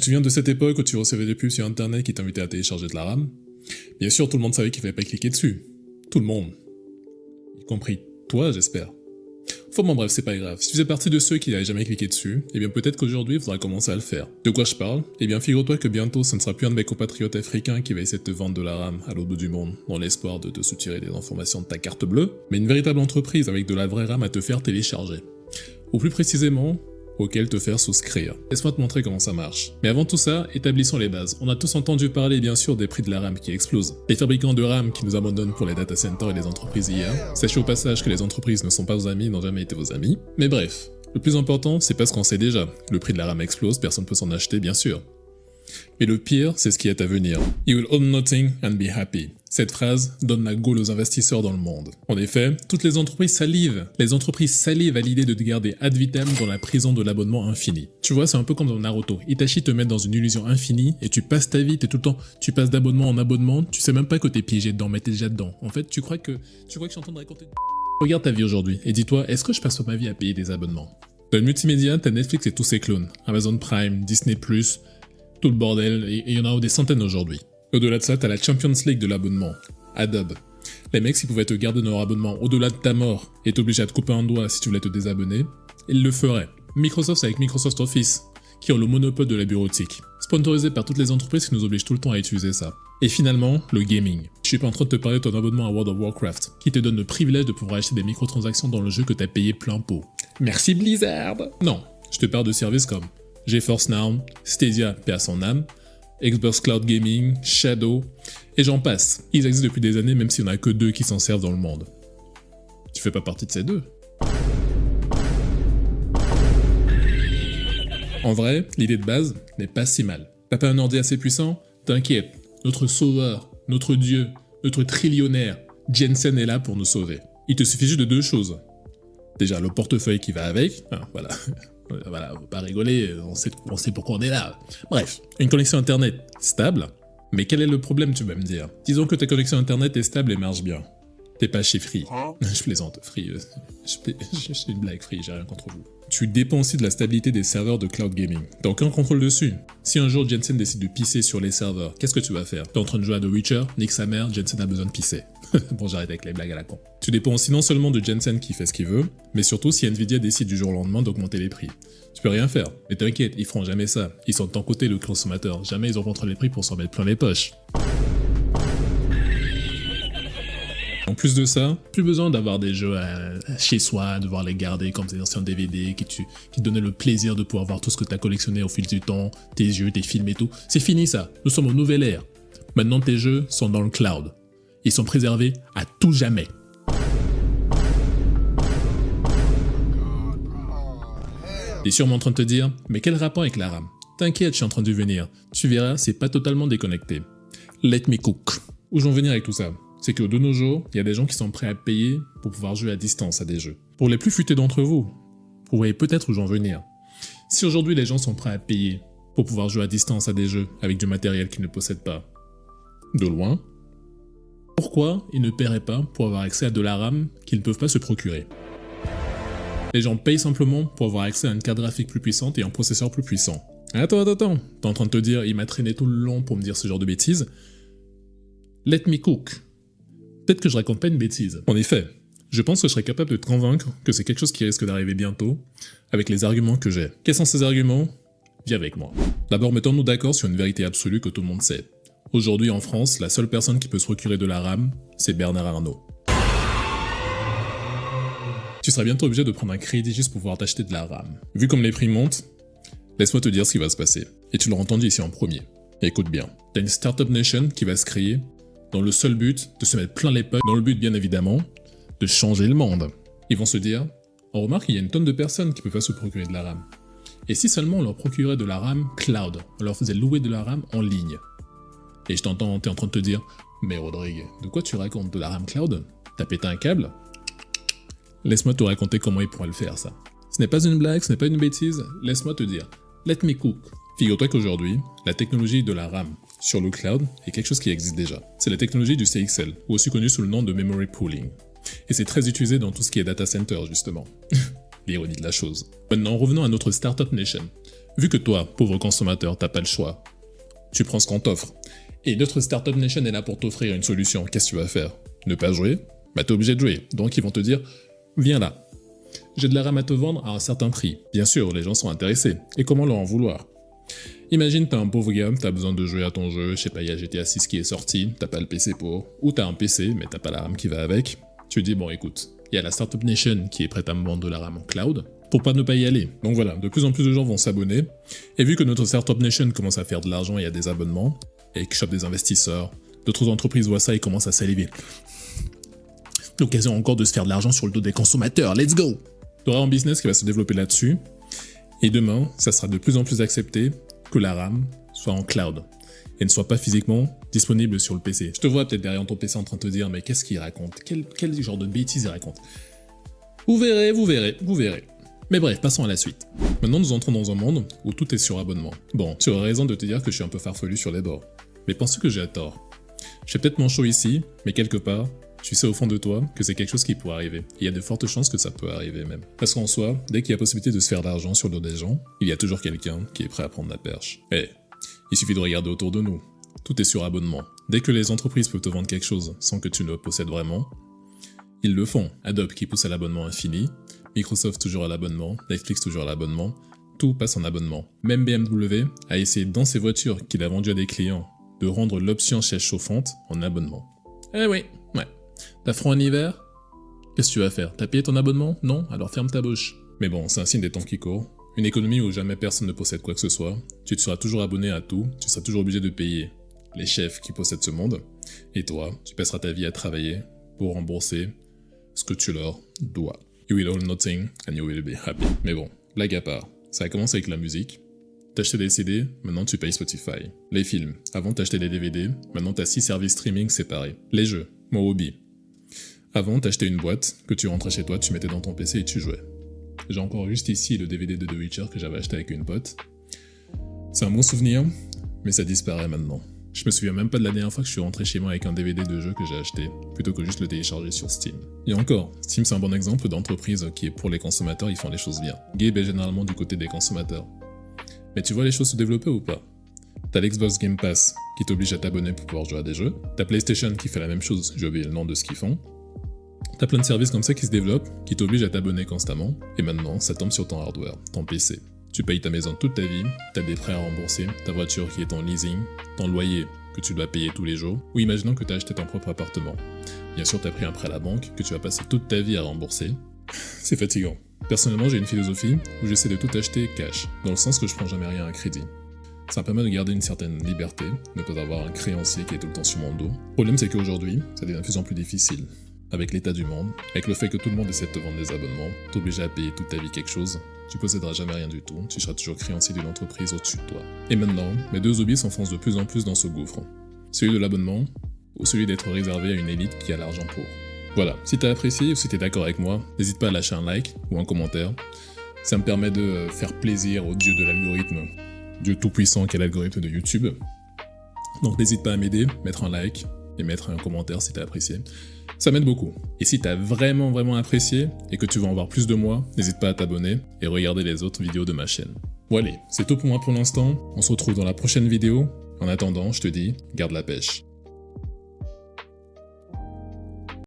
te souviens de cette époque où tu recevais des pubs sur internet qui t'invitaient à télécharger de la RAM? Bien sûr, tout le monde savait qu'il fallait pas cliquer dessus. Tout le monde. Y compris toi, j'espère. Enfin bon bref, c'est pas grave. Si tu faisais partie de ceux qui n'avaient jamais cliqué dessus, eh bien peut-être qu'aujourd'hui, il faudra commencer à le faire. De quoi je parle? Eh bien figure-toi que bientôt, ce ne sera plus un de mes compatriotes africains qui va essayer de te vendre de la RAM à l'autre bout du monde, dans l'espoir de te soutirer des informations de ta carte bleue, mais une véritable entreprise avec de la vraie RAM à te faire télécharger. Ou plus précisément, auquel te faire souscrire. Laisse-moi te montrer comment ça marche. Mais avant tout ça, établissons les bases. On a tous entendu parler bien sûr des prix de la RAM qui explosent. Les fabricants de RAM qui nous abandonnent pour les data centers et les entreprises IA. Sachez au passage que les entreprises ne sont pas vos amis, n'ont jamais été vos amis. Mais bref, le plus important, c'est pas ce qu'on sait déjà. Le prix de la RAM explose, personne ne peut s'en acheter bien sûr. Mais le pire, c'est ce qui est à venir. You will own nothing and be happy. Cette phrase donne la gaule aux investisseurs dans le monde. En effet, toutes les entreprises salivent. Les entreprises salivent à l'idée de te garder ad vitam dans la prison de l'abonnement infini. Tu vois, c'est un peu comme dans Naruto. Itachi te met dans une illusion infinie et tu passes ta vie, tu passes d'abonnement en abonnement, tu sais même pas que t'es piégé dedans, mais t'es déjà dedans. En fait, tu crois que je suis en train de raconter... Regarde ta vie aujourd'hui et dis-toi, est-ce que je passe ma vie à payer des abonnements? Dans le multimédia, t'as Netflix et tous ses clones. Amazon Prime, Disney+, tout le bordel, et il y en a des centaines aujourd'hui. Au-delà de ça, t'as la Champions League de l'abonnement, Adobe. Les mecs, s'ils pouvaient te garder dans leur abonnement au-delà de ta mort et t'obliger à te couper un doigt si tu voulais te désabonner, ils le feraient. Microsoft avec Microsoft Office, qui ont le monopole de la bureautique. Sponsorisé par toutes les entreprises qui nous obligent tout le temps à utiliser ça. Et finalement, le gaming. Je suis pas en train de te parler de ton abonnement à World of Warcraft, qui te donne le privilège de pouvoir acheter des microtransactions dans le jeu que t'as payé plein pot. Merci Blizzard! Non, je te parle de services comme GeForce Now, Stadia, paix à son âme, Xbox Cloud Gaming, Shadow, et j'en passe. Ils existent depuis des années même s'il n'y en a que 2 qui s'en servent dans le monde. Tu fais pas partie de ces 2. En vrai, l'idée de base n'est pas si mal. T'as pas un ordi assez puissant? T'inquiète, notre sauveur, notre dieu, notre trillionnaire, Jensen est là pour nous sauver. Il te suffit juste de 2 choses. Déjà, le portefeuille qui va avec, voilà. Voilà, faut pas rigoler, on sait pourquoi on est là. Bref, une connexion internet stable, mais quel est le problème tu vas me dire? Disons que ta connexion internet est stable et marche bien. T'es pas chez Free. Je plaisante, Free, c'est une blague Free, j'ai rien contre vous. Tu dépends aussi de la stabilité des serveurs de cloud gaming. T'as aucun contrôle dessus. Si un jour Jensen décide de pisser sur les serveurs, qu'est-ce que tu vas faire? T'es en train de jouer à The Witcher, nique sa mère, Jensen a besoin de pisser. Bon, j'arrête avec les blagues à la con. Tu dépends aussi non seulement de Jensen qui fait ce qu'il veut, mais surtout si Nvidia décide du jour au lendemain d'augmenter les prix. Tu peux rien faire, mais t'inquiète, ils feront jamais ça. Ils sont de ton côté, le consommateur. Jamais ils augmenteront les prix pour s'en mettre plein les poches. En plus de ça, plus besoin d'avoir des jeux chez soi, de devoir les garder comme des anciens DVD qui te donnaient le plaisir de pouvoir voir tout ce que tu as collectionné au fil du temps, tes jeux, tes films et tout. C'est fini ça, nous sommes au nouvel ère. Maintenant tes jeux sont dans le cloud. Ils sont préservés à tout jamais. T'es sûrement en train de te dire, mais quel rapport avec la RAM? T'inquiète, je suis en train de venir. Tu verras, c'est pas totalement déconnecté. Let me cook. Où j'en venir avec tout ça? C'est que de nos jours, il y a des gens qui sont prêts à payer pour pouvoir jouer à distance à des jeux. Pour les plus futés d'entre vous, vous voyez peut-être où j'en venir. Si aujourd'hui les gens sont prêts à payer pour pouvoir jouer à distance à des jeux avec du matériel qu'ils ne possèdent pas, de loin, pourquoi ils ne paieraient pas pour avoir accès à de la RAM qu'ils ne peuvent pas se procurer? Les gens payent simplement pour avoir accès à une carte graphique plus puissante et un processeur plus puissant. Attends, t'es en train de te dire, il m'a traîné tout le long pour me dire ce genre de bêtises. Let me cook. Peut-être que je raconte pas une bêtise. En effet, je pense que je serais capable de te convaincre que c'est quelque chose qui risque d'arriver bientôt, avec les arguments que j'ai. Quels sont ces arguments? Viens avec moi. D'abord, mettons-nous d'accord sur une vérité absolue que tout le monde sait. Aujourd'hui en France, la seule personne qui peut se procurer de la RAM, c'est Bernard Arnault. Tu serais bientôt obligé de prendre un crédit juste pour pouvoir t'acheter de la RAM. Vu comme les prix montent, laisse-moi te dire ce qui va se passer. Et tu l'auras entendu ici en premier. Écoute bien, t'as une Startup Nation qui va se créer dans le seul but de se mettre plein les poches, dans le but bien évidemment de changer le monde. Ils vont se dire, on remarque qu'il y a une tonne de personnes qui peuvent pas se procurer de la RAM. Et si seulement on leur procurait de la RAM cloud, on leur faisait louer de la RAM en ligne. Et je t'entends, t'es en train de te dire, mais Rodrigue, de quoi tu racontes? De la RAM cloud? T'as pété un câble? Laisse-moi te raconter comment ils pourraient le faire ça. Ce n'est pas une blague, ce n'est pas une bêtise, laisse-moi te dire. Let me cook. Figure-toi qu'aujourd'hui, la technologie de la RAM sur le cloud est quelque chose qui existe déjà. C'est la technologie du CXL, ou aussi connu sous le nom de Memory Pooling. Et c'est très utilisé dans tout ce qui est data center, justement. l'ironie de la chose. Maintenant, revenons à notre Startup Nation. Vu que toi, pauvre consommateur, t'as pas le choix, tu prends ce qu'on t'offre. Et notre Startup Nation est là pour t'offrir une solution. Qu'est-ce que tu vas faire? Ne pas jouer? Bah t'es obligé de jouer. Donc ils vont te dire, viens là. J'ai de la RAM à te vendre à un certain prix. Bien sûr, les gens sont intéressés. Et comment leur en vouloir? Imagine t'as un pauvre gars, t'as besoin de jouer à ton jeu, je sais pas, il y a GTA 6 qui est sorti, t'as pas le PC pour, ou t'as un PC mais t'as pas la RAM qui va avec. Tu dis bon écoute, il y a la Startup Nation qui est prête à me vendre de la RAM en cloud, pour pas ne pas y aller. Donc voilà, de plus en plus de gens vont s'abonner, et vu que notre Startup Nation commence à faire de l'argent et à des abonnements, et que chope des investisseurs, d'autres entreprises voient ça et commencent à saliver. L'occasion encore de se faire de l'argent sur le dos des consommateurs, let's go! T'auras un business qui va se développer là-dessus, et demain, ça sera de plus en plus accepté que la RAM soit en cloud et ne soit pas physiquement disponible sur le PC. Je te vois peut-être derrière ton PC en train de te dire mais qu'est-ce qu'il raconte? Quel genre de bêtises il raconte? Vous verrez. Mais bref, passons à la suite. Maintenant nous entrons dans un monde où tout est sur abonnement. Bon, tu aurais raison de te dire que je suis un peu farfelu sur les bords. Mais penses-tu que j'ai tort? Je fais peut-être mon show ici, mais quelque part, tu sais au fond de toi que c'est quelque chose qui pourrait arriver. Et il y a de fortes chances que ça peut arriver même. Parce qu'en soi, dès qu'il y a possibilité de se faire de l'argent sur le dos des gens, il y a toujours quelqu'un qui est prêt à prendre la perche. Il suffit de regarder autour de nous. Tout est sur abonnement. Dès que les entreprises peuvent te vendre quelque chose sans que tu ne le possèdes vraiment, ils le font. Adobe qui pousse à l'abonnement infini, Microsoft toujours à l'abonnement, Netflix toujours à l'abonnement, tout passe en abonnement. Même BMW a essayé dans ses voitures qu'il a vendues à des clients de rendre l'option chaise chauffante en abonnement. Ouais. T'as froid en hiver? Qu'est-ce que tu vas faire? T'as payé ton abonnement? Non? Alors ferme ta bouche. Mais bon, c'est un signe des temps qui courent. Une économie où jamais personne ne possède quoi que ce soit, tu te seras toujours abonné à tout, tu seras toujours obligé de payer les chefs qui possèdent ce monde, et toi, tu passeras ta vie à travailler pour rembourser ce que tu leur dois. You will own nothing and you will be happy. Mais bon, blague à part, ça a commencé avec la musique. T'achetais des CD, maintenant tu payes Spotify. Les films, avant t'achetais des DVD, maintenant t'as 6 services streaming séparés. Les jeux, mon hobby. Avant, t'achetais une boîte, que tu rentrais chez toi, tu mettais dans ton PC et tu jouais. J'ai encore juste ici le DVD de The Witcher que j'avais acheté avec une pote. C'est un bon souvenir, mais ça disparaît maintenant. Je me souviens même pas de la dernière fois que je suis rentré chez moi avec un DVD de jeu que j'ai acheté, plutôt que juste le télécharger sur Steam. Et encore, Steam c'est un bon exemple d'entreprise qui est pour les consommateurs, ils font les choses bien. Gabe est généralement du côté des consommateurs. Mais tu vois les choses se développer ou pas? T'as l'Xbox Game Pass qui t'oblige à t'abonner pour pouvoir jouer à des jeux. T'as PlayStation qui fait la même chose, j'ai oublié le nom de ce qu'ils font. T'as plein de services comme ça qui se développent, qui t'obligent à t'abonner constamment, et maintenant, ça tombe sur ton hardware, ton PC. Tu payes ta maison toute ta vie, t'as des prêts à rembourser, ta voiture qui est en leasing, ton loyer que tu dois payer tous les jours, ou imaginons que t'as acheté ton propre appartement. Bien sûr, t'as pris un prêt à la banque que tu vas passer toute ta vie à rembourser. C'est fatigant. Personnellement, j'ai une philosophie où j'essaie de tout acheter cash, dans le sens que je prends jamais rien à crédit. Ça me permet de garder une certaine liberté, ne pas avoir un créancier qui est tout le temps sur mon dos. Le problème, c'est qu'aujourd'hui, ça devient de plus en plus difficile. Avec l'état du monde, avec le fait que tout le monde essaie de te vendre des abonnements, t'obliger à payer toute ta vie quelque chose, tu posséderas jamais rien du tout, tu seras toujours créancier d'une entreprise au-dessus de toi. Et maintenant, mes deux hobbies s'enfoncent de plus en plus dans ce gouffre. Celui de l'abonnement, ou celui d'être réservé à une élite qui a l'argent pour. Voilà, si t'as apprécié ou si t'es d'accord avec moi, n'hésite pas à lâcher un like ou un commentaire. Ça me permet de faire plaisir au dieu de l'algorithme, dieu tout-puissant qu'est l'algorithme de YouTube. Donc n'hésite pas à m'aider, mettre un like et mettre un commentaire si t'as apprécié. Ça m'aide beaucoup. Et si t'as vraiment apprécié et que tu veux en voir plus de moi, n'hésite pas à t'abonner et regarder les autres vidéos de ma chaîne. Bon allez, c'est tout pour moi pour l'instant. On se retrouve dans la prochaine vidéo. En attendant, je te dis, garde la pêche.